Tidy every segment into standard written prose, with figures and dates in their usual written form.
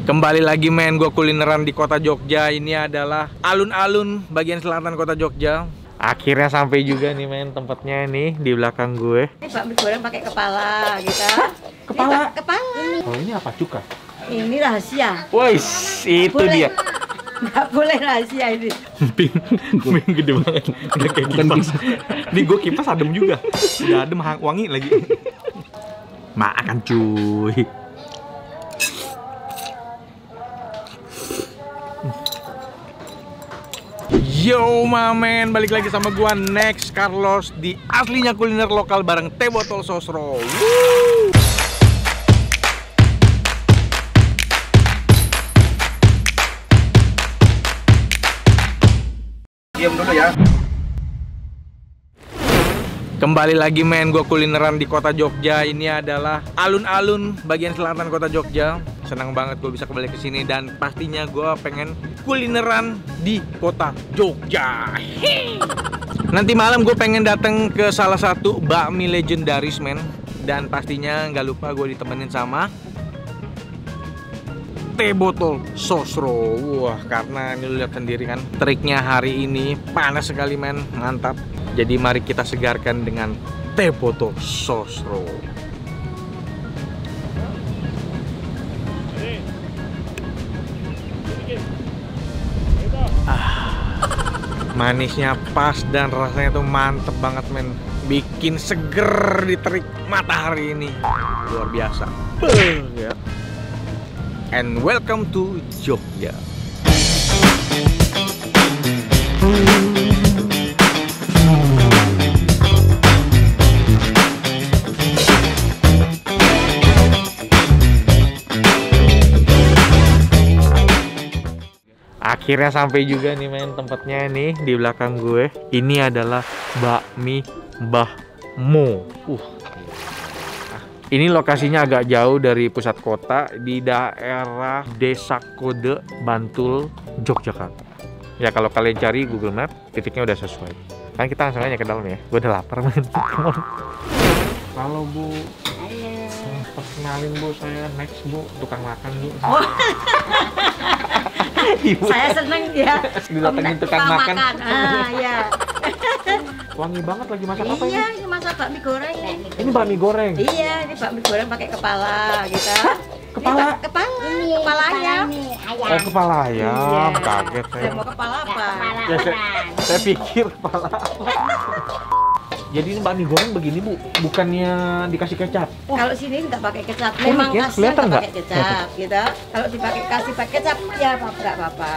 Kembali lagi men, gue kulineran di kota Jogja. Ini adalah alun-alun bagian selatan kota Jogja. Akhirnya sampai juga nih men, tempatnya nih di belakang gue. Ini bakmi goreng pakai kepala kita. Kepala? Kepala. Oh ini apa, cuka? Ini rahasia. Wais, itu Boleh. dia. Nggak boleh rahasia ini. Emping gede banget. Udah kayak kipas. Ini gue kipas adem juga. Udah adem, wangi lagi. Makan cuy. Yo mamen, balik lagi sama gua Next Carlos di aslinya kuliner lokal bareng teh botol sosro. Woo! Diam dulu ya. Kembali lagi men, gue kulineran di kota Jogja. Ini adalah alun-alun bagian selatan kota Jogja. Senang banget gue bisa kembali ke sini dan pastinya gue pengen kulineran di kota Jogja. Nanti malam gue pengen datang ke salah satu bakmi legendaris men, dan pastinya nggak lupa gue ditemenin sama teh botol sosro. Wah, karena ini lu lihat sendiri kan, triknya hari ini panas sekali men, mantap. Jadi mari kita segarkan dengan teh botol sosro. Manisnya pas dan rasanya tuh mantep banget men. Bikin seger di terik matahari ini. Luar biasa. Ya. And welcome to Jogja. Akhirnya sampai juga nih men, tempatnya nih di belakang gue. Ini adalah bakmi Mbah Mo. Ini lokasinya agak jauh dari pusat kota, di daerah Desa Kode, Bantul, Yogyakarta. Ya kalau kalian cari Google Map, titiknya udah sesuai. Kan kita langsung aja ke dalam ya. Gue udah lapar men. Halo Bu. Perkenalin Bu, saya Next Bu, tukang makan Bu. Ibu. Saya seneng ya. Didatengin tukang makan. Ah ya. Wangi banget, lagi masak apa ini? Iya, ini masak bakmi goreng ini. Ini bakmi goreng. Iya, ini bakmi goreng pakai kepala kita. Kepala? Kepala ayam. Oh, kepala ayam. Iya. Kaget saya. Saya mau kepala apa? Ya, saya pikir kepala apa. Jadi ini bakmi goreng begini Bu, bukannya dikasih kecap? Kalau sini nggak pakai kecap, memang ya? khasnya Kelihatan nggak nggak? pakai kecap, gitu. Kalau dipakai kecap, ya nggak apa-apa.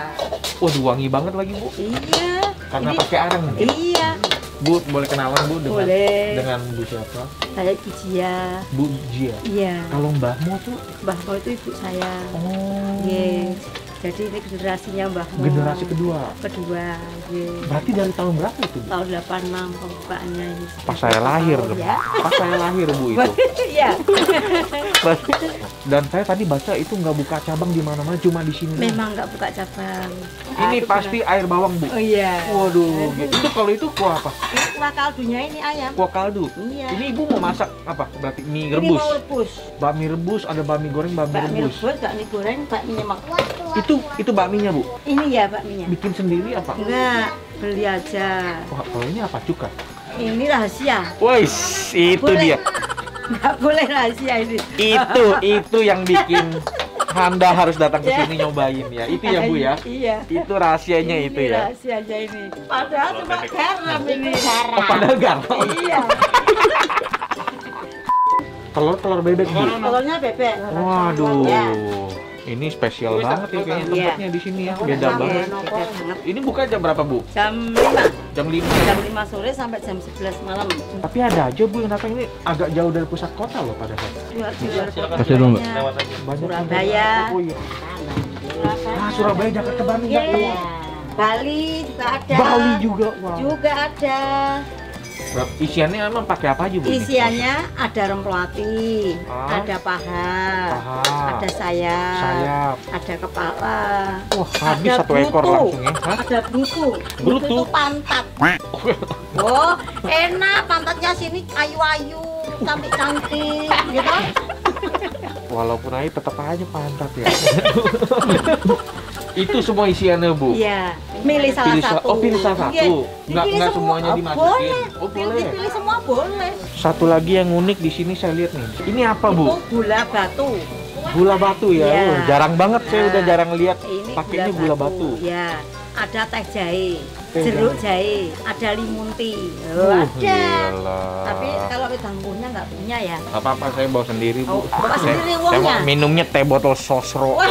Waduh, wangi banget lagi Bu. Iya. Karena Ini- pakai arang mungkin. Iya. Bu, boleh kenalan Bu dengan Boleh. Bu siapa? Saya Kijia. Bu Jia. Iya. Kalau Mbahmu tuh? Mbah Mo itu ibu saya. Oh. Yes. Jadi ini generasinya Mbah Mo. Generasi kedua. Kedua. Yes. Berarti dari tahun berapa itu Bu? Tahun 86 pembukaannya ini. Pas saya lahir Tahun, dong. ya. Pas saya lahir Bu itu. Iya. Dan saya tadi baca itu nggak buka cabang di mana-mana, cuma di sini. Memang nggak buka cabang. Ini Itu pasti air bawang Bu. benar. Oh iya. Waduh, itu kalau itu kuah apa? Ini kuah kaldunya ini ayam. Kuah kaldu. Iya. Ini Ibu mau masak apa? Berarti mie Ini rebus. mau rebus. Bakmi rebus, ada bakmi goreng, bakmi Bakmi rebus. rebus, bakmi goreng, bakmi nyemek. Itu bakminya Bu. Ini ya bakminya. Bikin sendiri apa? Enggak, beli aja. Wah, kalau ini apa, cuka? Ini rahasia. Wais, itu Boleh. dia. Nggak boleh rahasia ini. Itu yang bikin Anda harus datang ke sini nyobain ya. Itu ya Bu ya. Iya. Itu rahasianya itu Ini ya. rahasianya ini. Padahal cuma garam ini. Oh, padahal garam. Iya. Telur bebek Bu. Telurnya bebek. Waduh. Ya. Ini spesial banget ya kayaknya Iya. tempatnya di sini ya. Beda Iya, banget. beda banget. Ini buka jam berapa Bu? Jam 5. Jam 5. Jam 5 sore sampai jam 11 malam. Tapi ada aja Bu yang datang, ini agak jauh dari pusat kota loh pada saat. Di luar kota. Kasih dong, Mbak. banyak. Banyak Surabaya. Oh iya. Ah, Surabaya, Jakarta, Bandung. Iya. Bali juga ada. Bali juga. Wah. Juga ada. Isiannya emang pakai apa aja Bu? ini? Isiannya ada rempelati, Ah. ada paha, Paha. ada sayap, Sayap. ada kepala. Wah, habis ada satu ekor brutu, langsung ya. Hah? Ada brutu. Brutu? Itu pantat. Oh, enak pantatnya sini ayu-ayu, cantik-cantik, gitu. Walaupun air tetap aja pantat ya. Itu semua isiannya, Bu? Iya, milih salah satu. Oh, pilih salah Iya, satu. Nggak dipilih semuanya semua. dimasukin. Boleh. Oh, boleh. Dipilih semua boleh. Satu lagi yang unik di sini saya lihat nih. Ini apa, Bu? Itu gula batu. Gula batu ya. Iya. Jarang banget saya Nah, udah jarang lihat Ini pakainya gula batu. Ya, ada teh jahe, Teh jeruk jahe, ada limun tea. Ada. Iyalah. Tapi kalau wedang punya nggak punya ya. Nggak apa-apa, saya bawa sendiri, Bu. Oh, bawa sendiri Saya uangnya. mau minumnya teh botol sosro. Wah,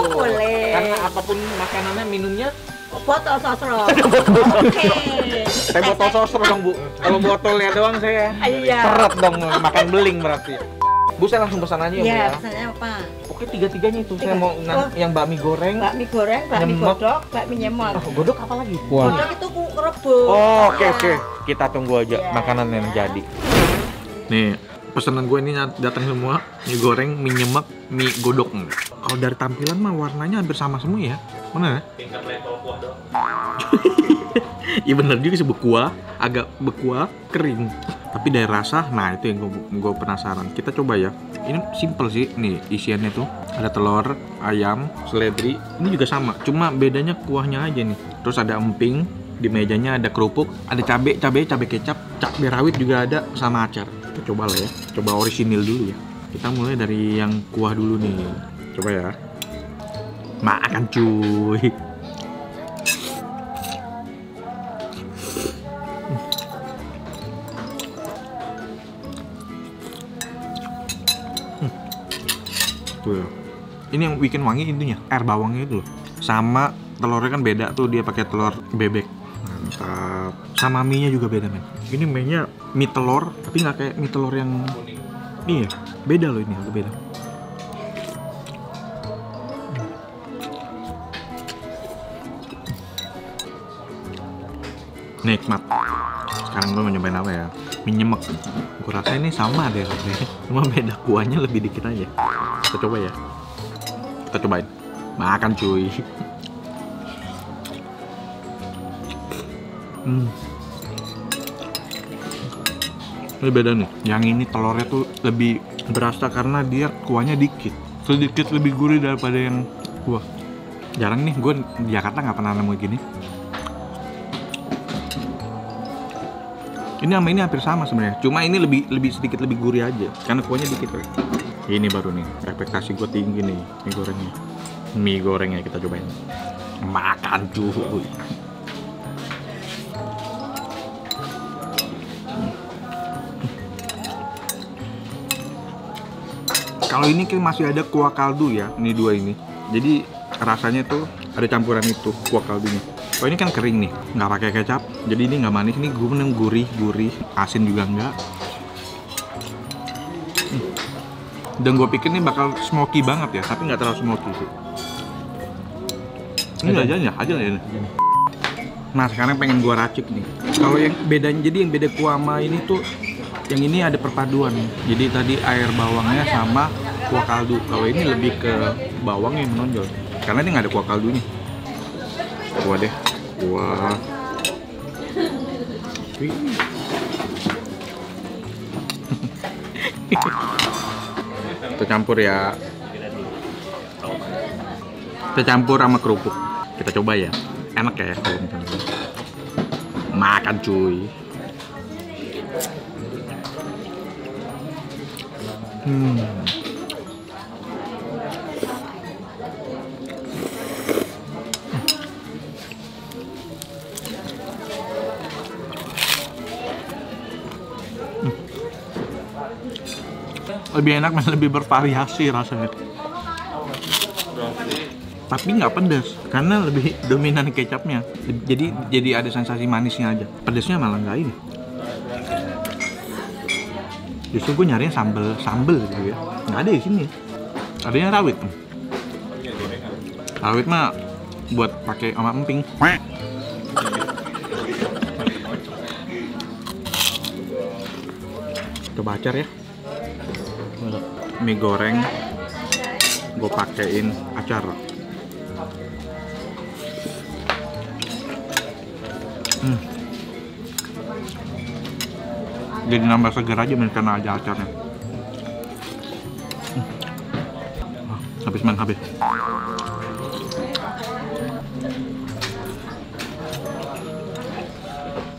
boleh. Karena apapun makanannya minumnya Botol sosro. Oke. teh botol sosro dong, Bu. Kalau botolnya doang saya Iya. seret dong, makan beling berarti. Bu, saya langsung pesan aja ya, Bu Iya, ya. pesannya apa? Oke, tiga-tiganya itu. Saya mau Oh. yang bakmi goreng. Bakmi goreng, bakmi Nyemek. godok, bakmi nyemot. Oh, godok apa lagi? Godok itu rebus. Oh, oke Ya. oke. Kita tunggu aja Iya. makanan yang jadi. Nih, pesanan gue ini datang semua. Mie goreng, mie nyemek, mie godok. Kalau dari tampilan mah warnanya hampir sama semua ya. Mana? Tingkat level kuah dong. Iya bener juga sih, berkuah, agak berkuah, kering. Tapi dari rasa, nah itu yang gue penasaran. Kita coba ya. Ini simple sih, nih isiannya tuh ada telur, ayam, seledri. Ini juga sama, cuma bedanya kuahnya aja nih. Terus ada emping, di mejanya ada kerupuk, ada cabai kecap, cabai rawit juga ada, sama acar. Kita coba lah ya, coba orisinil dulu ya. Kita mulai dari yang kuah dulu nih. Coba ya. Makan cuy. Tuh. Ini yang bikin wangi intinya air bawangnya itu loh. Sama telurnya kan beda tuh, dia pakai telur bebek. Mantap. Sama mie-nya juga beda, men. Ini mie-nya mie telur, tapi nggak kayak mie telur yang iya, beda loh, ini agak beda. Nikmat. Sekarang gue mau nyobain apa ya? Mie nyemek. Gue rasa ini sama deh rasanya. Cuma beda kuahnya lebih dikit aja. Kita coba ya. Kita cobain. Makan cuy. Ini beda nih. Yang ini telurnya tuh lebih berasa karena dia kuahnya dikit. Sedikit lebih gurih daripada yang kuah. Jarang nih, gue di Jakarta nggak pernah nemu gini. Ini sama ini hampir sama sebenarnya. Cuma ini lebih sedikit lebih gurih aja karena kuahnya dikit. Ini baru nih, ekspektasi gue tinggi nih mie gorengnya. Mie gorengnya kita cobain. Makan cuy. Kalau ini kan masih ada kuah kaldu ya, ini dua ini. Jadi rasanya tuh ada campuran itu kuah kaldunya. Oh ini kan kering nih, nggak pakai kecap, jadi ini nggak manis. Ini gurih, asin juga nggak. Dan gue pikir ini bakal smoky banget ya, tapi nggak terlalu smoky sih. Ini aja ya. Nah sekarang pengen gue racik nih. Kalau yang bedanya, jadi yang beda kuah sama ini tuh, yang ini ada perpaduan. Jadi tadi air bawangnya sama kuah kaldu. Kalau ini lebih ke bawang yang menonjol, karena ini nggak ada kuah kaldunya. Kuah deh. Wah. Kita campur ya. Kita campur sama kerupuk. Kita coba ya. Enak ya kalau misalnya. Makan cuy. Lebih enak dan lebih bervariasi rasanya. Tapi nggak pedas karena lebih dominan kecapnya. Jadi ada sensasi manisnya aja. Pedasnya malah nggak ini. Justru gue nyarinya sambel gitu ya. Nggak ada di sini. Adanya rawit. Rawit mah buat pakai sama emping. Coba acar ya. Mie goreng gue pakein acar. Jadi nambah segar aja karena ada acarnya. Habis man, habis.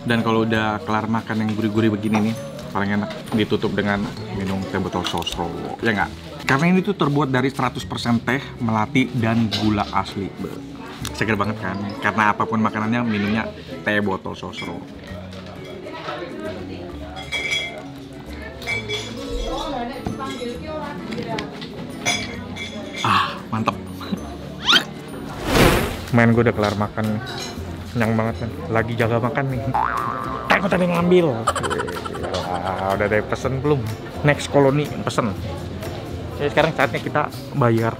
Dan kalau udah kelar makan yang gurih-gurih begini nih, paling enak ditutup dengan minum teh botol sosro, ya nggak? Karena ini tuh terbuat dari 100% teh, melati, dan gula asli. Seger banget kan? Karena apapun makanannya, minumnya teh botol sosro. Ah, mantep. Main gue udah kelar makan nih. Kenyang banget kan. Lagi jaga makan nih. Aku tadi ngambil. Wah, udah ada yang pesen belum? Next koloni pesen. Jadi sekarang saatnya kita bayar.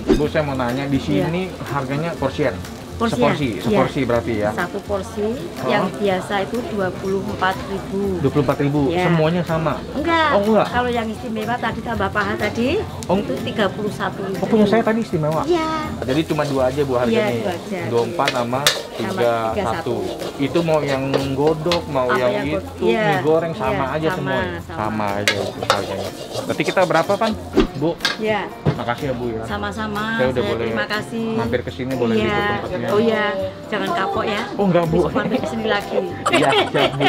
Bu, saya mau nanya, di sini harganya porsian? Seporsi berarti ya? Satu porsi yang biasa itu 24.000. 24.000, Ya. semuanya sama? Enggak. Oh, enggak. Kalau yang istimewa tadi tambah paha tadi itu 31.000. Oh, punya saya tadi istimewa? Iya. Jadi cuma 2 aja Bu harganya? Iya, 2 aja. 24 sama 31. Itu mau yang godok, mau Apa yang yang itu, iya. mie goreng sama Iya, aja sama, semua? sama. Sama aja itu harganya. Berarti kita berapa, Pan? Bu, Ya, makasih ya Bu ya. sama-sama. Saya udah boleh terima kasih. mampir ke sini, boleh Iya. lihat tempatnya. Oh iya, jangan kapok ya. Oh enggak Bu. Besok mampir ke sini lagi. Iya, siap Bu.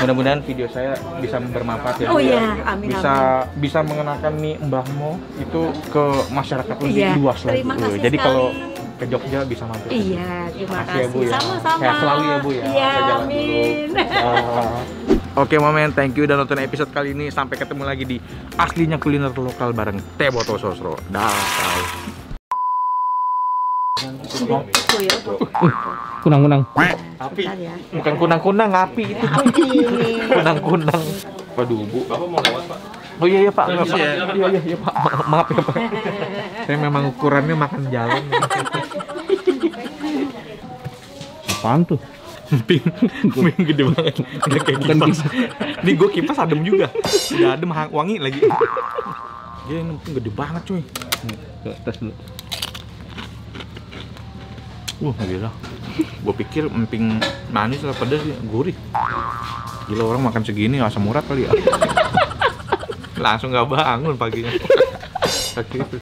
Mudah-mudahan video saya bisa bermanfaat ya. Oh Bu, ya. iya, amin, Bisa mengenalkan nih Mbah Mo itu ke masyarakat lebih Iya, luas lagi. terima kasih Jadi sekali. kalau ke Jogja bisa mampir. Iya, terima Makasih ya, kasih. Bu, ya. Sama-sama. Sehat selalu ya Bu ya. Iya, Saya jalan dulu. amin. Oke Momen, thank you udah nonton episode kali ini. Sampai ketemu lagi di aslinya kuliner lokal bareng Teh Botol Sosro. Dah. Kunang-kunang. Api. Bentar ya. Bukan kunang-kunang, api itu. Kunang-kunang. Waduh, Bu. Bapak mau lewat, Pak? Oh iya Pak. Permisi ya. Iya Pak. Maaf ya Pak. Saya memang ukurannya makan jalan. Apaan tuh? Emping gede banget. Udah kayak kipas. Nih gue kipas adem juga. Udah adem, wangi lagi. Dia ini emping gede banget cuy. Tes dulu. Gila. Gue pikir emping manis lah, pedas ya, gurih. Gila, orang makan segini asam urat kali ya. Langsung gak bangun paginya. Sakit.